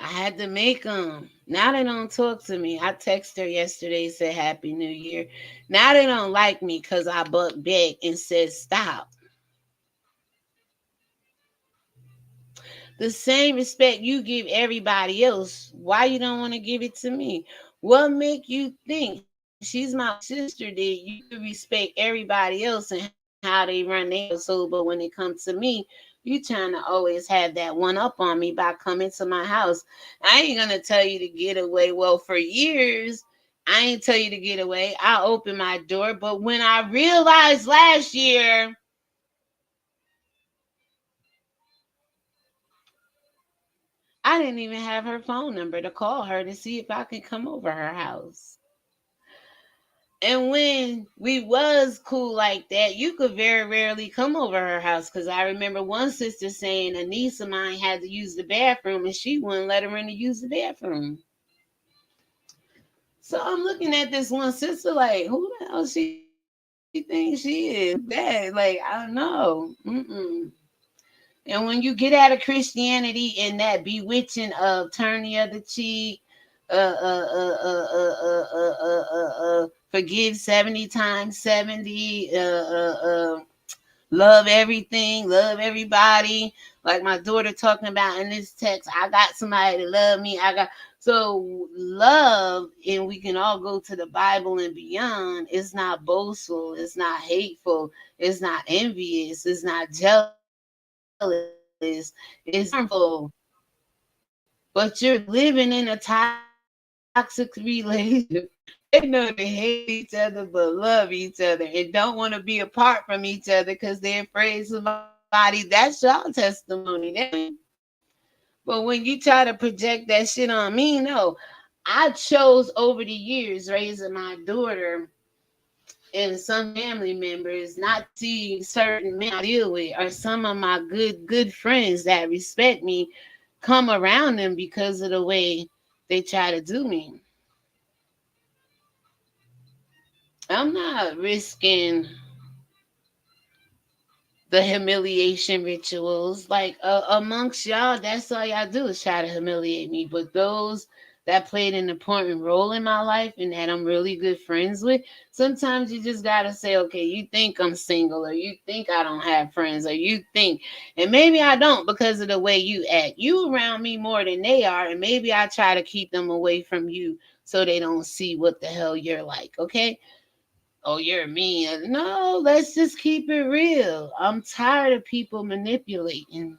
I had to make them. Now they don't talk to me. I texted her yesterday, said Happy New Year. Now they don't like me because I bucked back and said stop. The same respect you give everybody else, why you don't want to give it to me? What make you think she's my sister that you could respect everybody else and how they run their household, but when it comes to me, you trying to always have that one up on me by coming to my house. I ain't gonna tell you to get away. Well, for years, I ain't tell you to get away. I opened my door, but when I realized last year I didn't even have her phone number to call her to see if I could come over her house. And when we was cool like that, you could very rarely come over her house because I remember one sister saying a niece of mine had to use the bathroom and she wouldn't let her in to use the bathroom. So I'm looking at this one sister like, who the hell she thinks she is? That like I don't know. Mm-mm. And when you get out of Christianity and that bewitching of turn the other cheek, forgive 70 times 70, love everything, love everybody. Like my daughter talking about in this text, I got somebody to love me. I got so love, and we can all go to the Bible and beyond. It's not boastful, it's not hateful, it's not envious, it's not jealous, it's harmful. But you're living in a toxic relationship. They know to hate each other but love each other and don't want to be apart from each other because they're afraid somebody. That's your testimony. That ain't mine. But when you try to project that shit on me, no. I chose over the years raising my daughter and some family members not to see certain men I deal with or some of my good friends that respect me come around them because of the way they try to do me. I'm not risking the humiliation rituals. Like amongst y'all, that's all y'all do is try to humiliate me. But those that played an important role in my life and that I'm really good friends with, sometimes you just gotta say, okay, you think I'm single, or you think I don't have friends, or you think, and maybe I don't because of the way you act. You around me more than they are, and maybe I try to keep them away from you so they don't see what the hell you're like, okay? Oh, you're mean. No, let's just keep it real. I'm tired of people manipulating.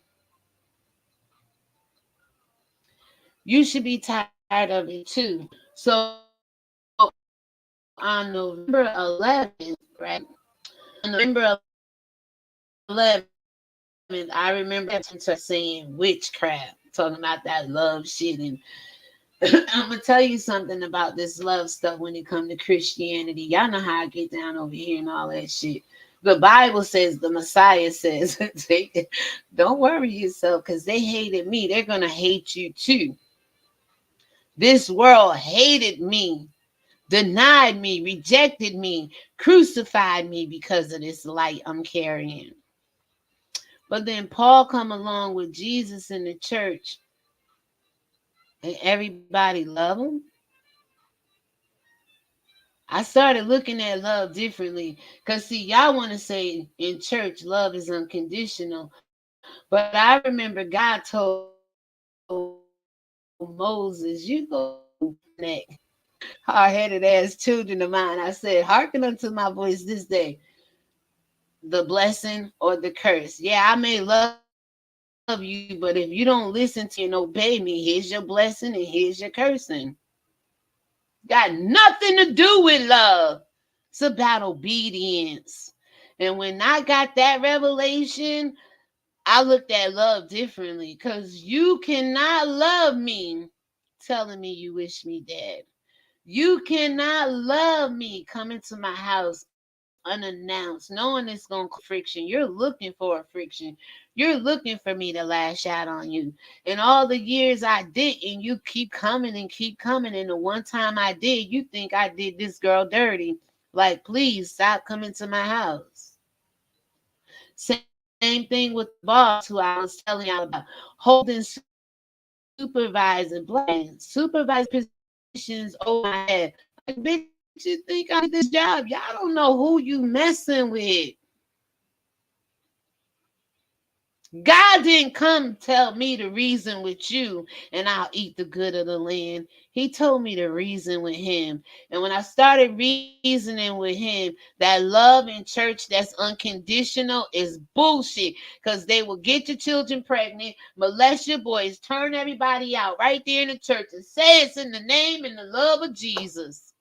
You should be tired of it too. So on November 11th, right? On November 11th, I remember into saying witchcraft, talking about that love shit. And I'm gonna tell you something about this love stuff when it comes to Christianity. Y'all know how I get down over here and all that shit. The Bible says, the Messiah says, don't worry yourself because they hated me. They're gonna hate you too. This world hated me, denied me, rejected me, crucified me because of this light I'm carrying. But then Paul come along with Jesus in the church and everybody love him. I started looking at love differently. Cause see, y'all want to say in church love is unconditional. But I remember God told Moses, you go neck. Hard-headed ass children of mine. I said, hearken unto my voice this day, the blessing or the curse. Yeah, I may love you, but if you don't listen to me and obey me, here's your blessing and here's your cursing. Got nothing to do with love. It's about obedience. And when I got that revelation, I looked at love differently because you cannot love me telling me you wish me dead. You cannot love me coming to my house unannounced, knowing it's going to cause friction. You're looking for a friction. You're looking for me to lash out on you. And all the years I didn't, you keep coming and keep coming. And the one time I did, you think I did this girl dirty. Like, please stop coming to my house. Same thing with the boss who I was telling y'all about, holding supervisor, black men, supervisor positions over my head. Like, bitch, you think I did this job? Y'all don't know who you messing with. God didn't come tell me to reason with you and I'll eat the good of the land. He told me to reason with him. And when I started reasoning with him, that love in church that's unconditional is bullshit. Because they will get your children pregnant, molest your boys, turn everybody out right there in the church and say it's in the name and the love of Jesus,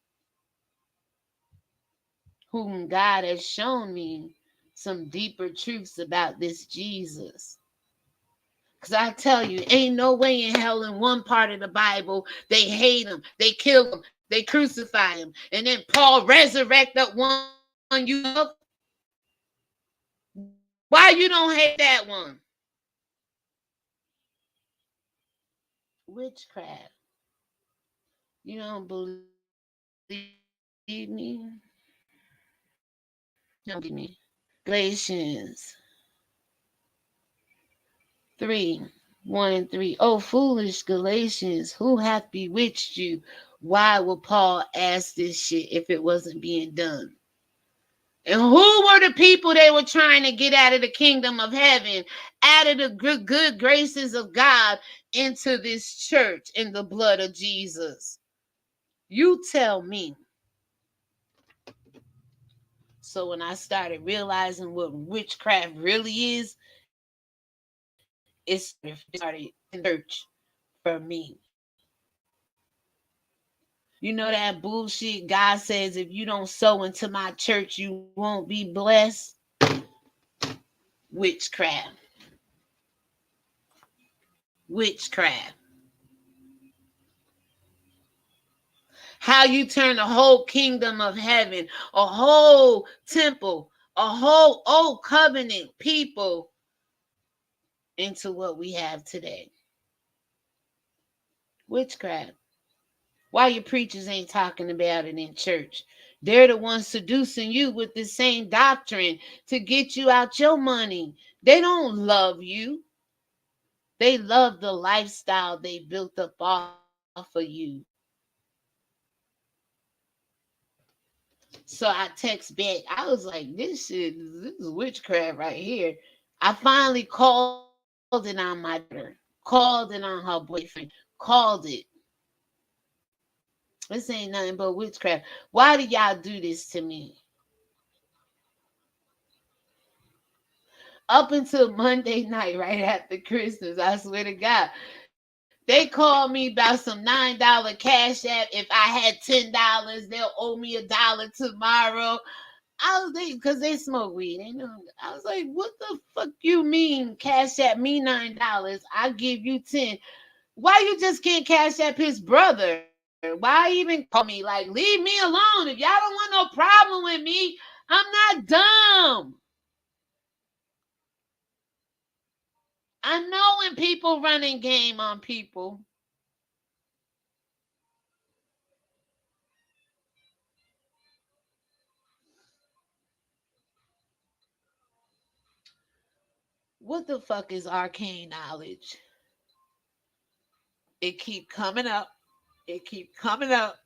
whom God has shown me some deeper truths about this Jesus. Because I tell you, ain't no way in hell in one part of the Bible they hate him, they kill him, they crucify him. And then Paul resurrect up one you love. Why you don't hate that one? Witchcraft. You don't believe me? You don't believe me. Galatians 3, 1 and 3. Oh, foolish Galatians, who hath bewitched you? Why would Paul ask this shit if it wasn't being done? And who were the people they were trying to get out of the kingdom of heaven, out of the good graces of God into this church in the blood of Jesus? You tell me. So when I started realizing what witchcraft really is, it started in church for me. You know that bullshit God says if you don't sow into my church, you won't be blessed? Witchcraft. Witchcraft. How you turn the whole kingdom of heaven, a whole temple, a whole old covenant people into what we have today. Witchcraft. Why your preachers ain't talking about it in church? They're the ones seducing you with the same doctrine to get you out your money. They don't love you. They love the lifestyle they built up off of you. So I text back. I was like, this is witchcraft right here. I finally called it on my daughter, called it on her boyfriend, called it. This ain't nothing but witchcraft. Why do y'all do this to me? Up until Monday night, right after Christmas, I swear to God, they called me about some $9 cash app. If I had $10, they'll owe me $1 tomorrow. I was thinking, because they smoke weed. They know. I was like, what the fuck you mean? Cash app me $9. I give you 10. Why you just can't cash app his brother? Why even call me? Like, leave me alone. If y'all don't want no problem with me, I'm not dumb. I know when people running game on people. What the fuck is arcane knowledge? It keep coming up. It keep coming up.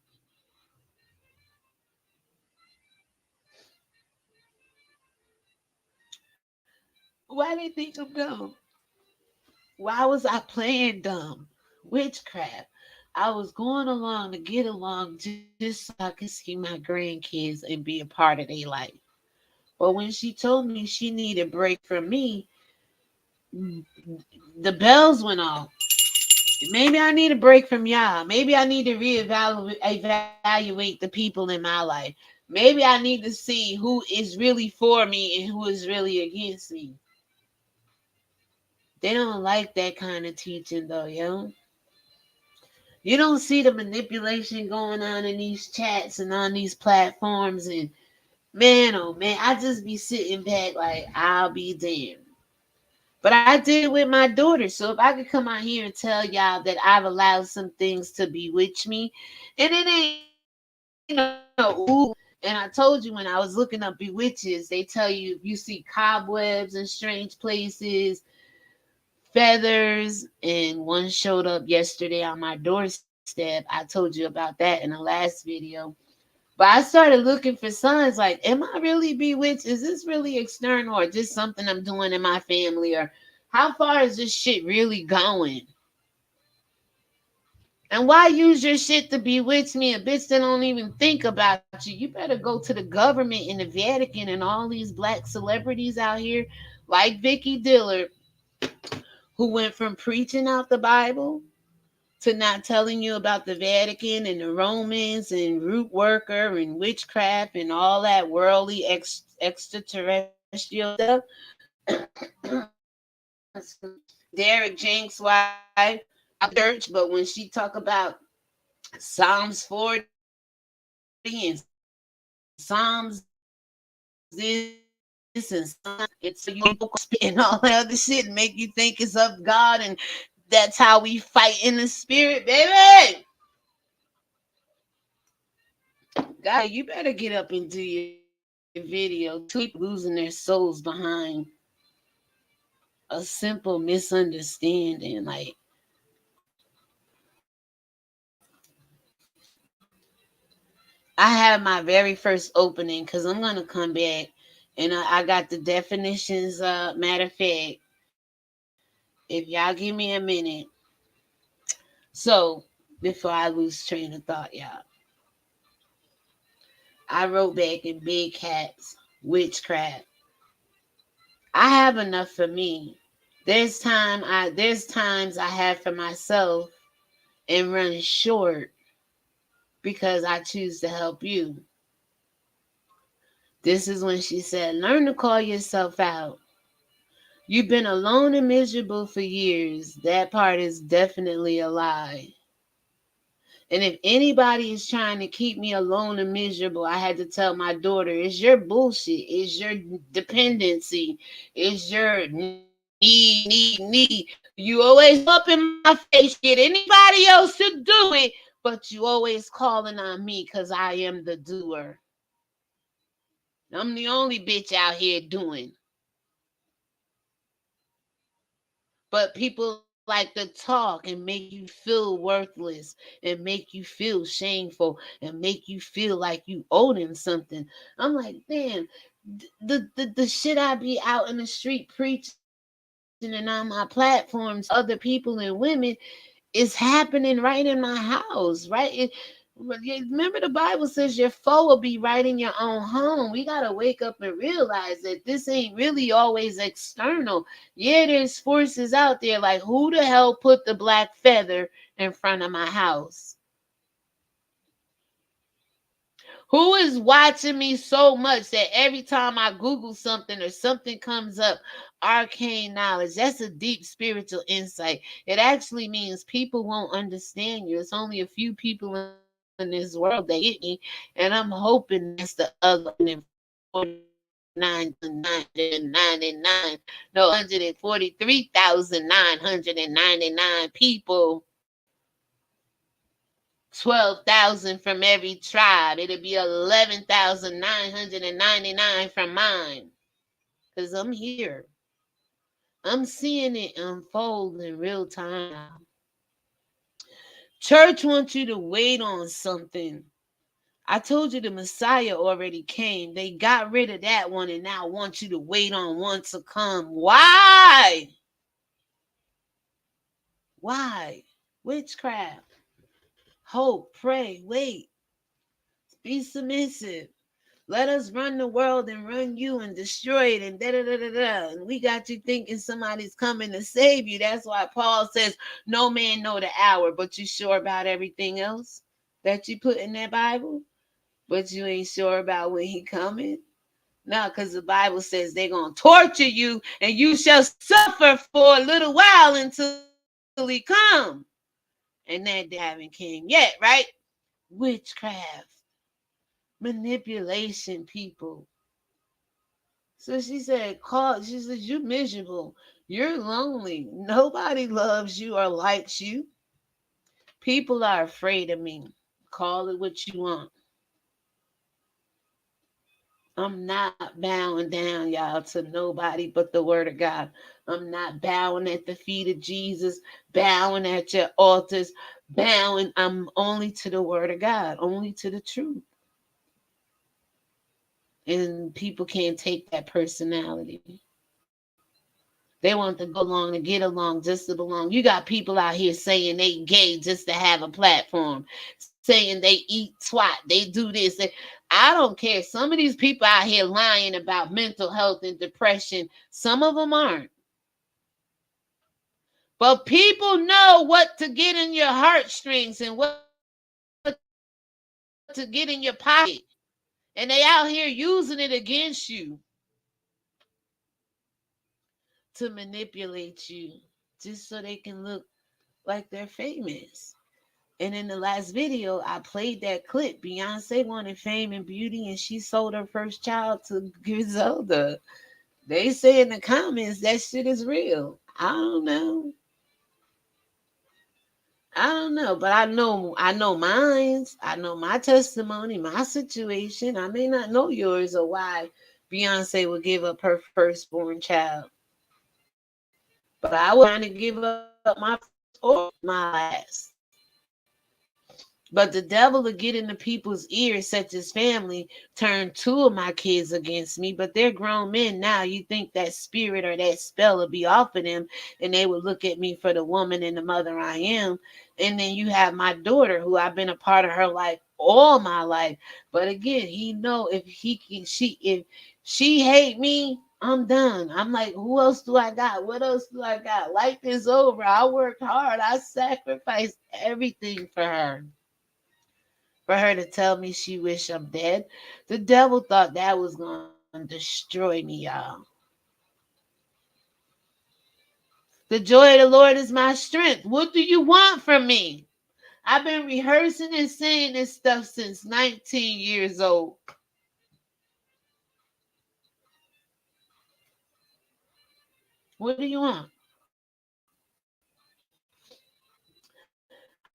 Why they think I'm dumb? Why was I playing dumb? Witchcraft. I was going along to get along just so I could see my grandkids and be a part of their life. But when she told me she needed a break from me, the bells went off. Maybe I need a break from y'all. Maybe I need to evaluate the people in my life. Maybe I need to see who is really for me and who is really against me. They don't like that kind of teaching though, yo. You don't see the manipulation going on in these chats and on these platforms. And man, oh man, I just be sitting back like, I'll be damned. But I did it with my daughter. So if I could come out here and tell y'all that I've allowed some things to bewitch me, and it ain't no ooh. And I told you when I was looking up bewitches, they tell you you see cobwebs in strange places, feathers, and one showed up yesterday on my doorstep. I told you about that in the last video. But I started looking for signs like, am I really bewitched? Is this really external or just something I'm doing in my family? Or how far is this shit really going? And why use your shit to bewitch me? A bitch that don't even think about you. You better go to the government and the Vatican and all these black celebrities out here, like Vicky Dillard, who went from preaching out the Bible to not telling you about the Vatican and the Romans and root worker and witchcraft and all that worldly extraterrestrial stuff. Derek Jenks' wife out the church, but when she talk about Psalms 40 and Psalms this and Psalms it tell you and all that other shit and make you think it's of God, and that's how we fight in the spirit, baby. God, you better get up and do your video. Too many people losing their souls behind a simple misunderstanding. Like, I have my very first opening because I'm gonna come back and I got the definitions. Matter of fact, if y'all give me a minute, so before I lose train of thought, y'all, I wrote back in big caps, witchcraft. I have enough for me. There's times I have for myself and run short because I choose to help you. This is when she said, learn to call yourself out. You've been alone and miserable for years. That part is definitely a lie. And if anybody is trying to keep me alone and miserable, I had to tell my daughter, it's your bullshit. It's your dependency. It's your need. You always up in my face. Get anybody else to do it. But you always calling on me because I am the doer. I'm the only bitch out here doing. But people like to talk and make you feel worthless and make you feel shameful and make you feel like you owe them something. I'm like, damn, the shit I be out in the street preaching and on my platforms to other people and women is happening right in my house, right? Remember the Bible says your foe will be right in your own home. We got to wake up and realize that this ain't really always external. Yeah, there's forces out there like who the hell put the black feather in front of my house? Who is watching me so much that every time I Google something or something comes up, arcane knowledge, that's a deep spiritual insight. It actually means people won't understand you. It's only a few people in this world that get me, and I'm hoping that's the other 149,999, no, 143,999 people, 12,000 from every tribe. It'll be 11,999 from mine. Because I'm here. I'm seeing it unfold in real time now. Church wants you to wait on something. I told you the Messiah already came. They got rid of that one and now want you to wait on one to come. Why? Why? Witchcraft. Hope, pray, wait. Be submissive. Let us run the world and run you and destroy it and da da da da da. And we got you thinking somebody's coming to save you. That's why Paul says, "No man know the hour," but you sure about everything else that you put in that Bible, but you ain't sure about when he coming. No, because the Bible says they're gonna torture you and you shall suffer for a little while until he come. And that day haven't came yet, right? Witchcraft, manipulation, people. So she said, call. She said, you're miserable. You're lonely. Nobody loves you or likes you. People are afraid of me. Call it what you want. I'm not bowing down, y'all, to nobody but the word of God. I'm not bowing at the feet of Jesus, bowing at your altars, bowing. I'm only to the word of God, only to the truth. And people can't take that personality. They want to go along to get along just to belong. You got people out here saying they gay just to have a platform, saying they eat twat, they do this. I don't care. Some of these people out here lying about mental health and depression. Some of them aren't. But people know what to get in your heartstrings and what to get in your pocket. And they out here using it against you to manipulate you just so they can look like they're famous. And in the last video, I played that clip. Beyonce wanted fame and beauty, and she sold her first child to Griselda. They say in the comments that shit is real. I don't know. I don't know, but I know mine's. I know my testimony, my situation. I may not know yours or why Beyonce would give up her firstborn child. But I was trying to give up my first or my last. But the devil will get into people's ears, such as family, turn two of my kids against me. But they're grown men now. You think that spirit or that spell will be off of them, and they would look at me for the woman and the mother I am. And then you have my daughter, who I've been a part of her life all my life. But again, he know if she hate me, I'm done. I'm like, who else do I got? What else do I got? Life is over. I worked hard. I sacrificed everything for her to tell me she wish I'm dead. The devil thought that was going to destroy me, y'all. The joy of the Lord is my strength. What do you want from me? I've been rehearsing and saying this stuff since 19 years old. What do you want?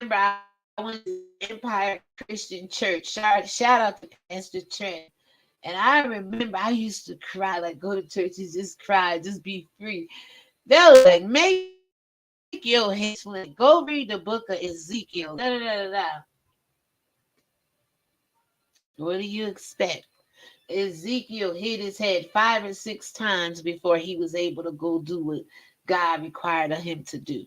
I remember I was went to Empire Christian Church. Shout out to Pastor Trent. And I remember I used to cry, like go to church and just cry, just be free. They were like, make your head swim. Go read the book of Ezekiel. Da, da, da, da, da. What do you expect? Ezekiel hit his head 5 or 6 times before he was able to go do what God required of him to do.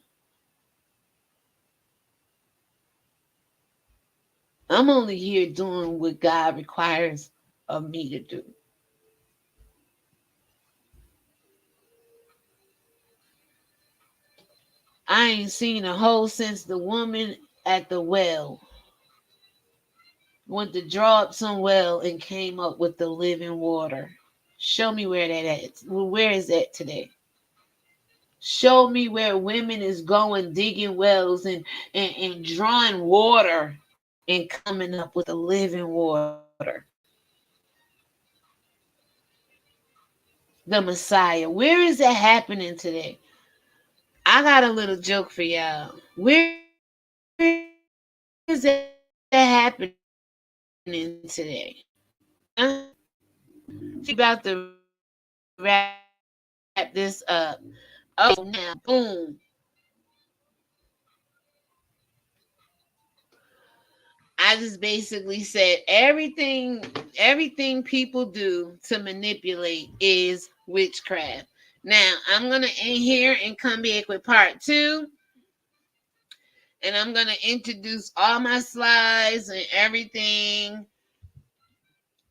I'm only here doing what God requires of me to do. I ain't seen a hole since the woman at the well went to draw up some well and came up with the living water. Show me where that is. Where is that today? Show me where women is going digging wells and drawing water and coming up with the living water. The Messiah. Where is that happening today? I got a little joke for y'all. Where is that happening today? Huh? She about to wrap this up. Oh, now, boom. I just basically said everything people do to manipulate is witchcraft. Now, I'm going to end here and come back with part 2. And I'm going to introduce all my slides and everything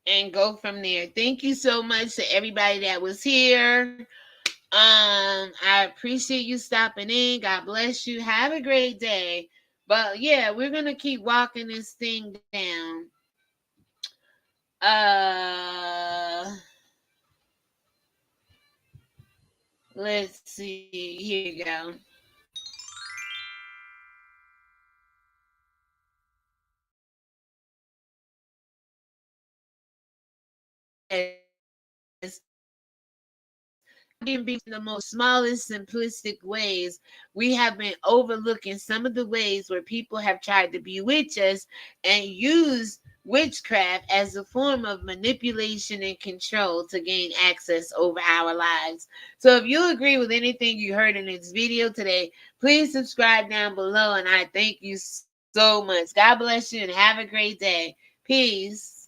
and go from there. Thank you so much to everybody that was here. I appreciate you stopping in. God bless you. Have a great day. But yeah, we're gonna keep walking this thing down. Uh let's see. Here you go. Yes. Being in the most smallest, simplistic ways, we have been overlooking some of the ways where people have tried to bewitch us and use witchcraft as a form of manipulation and control to gain access over our lives. So if you agree with anything you heard in this video today, please subscribe down below, and I thank you so much. God bless you and have a great day. Peace.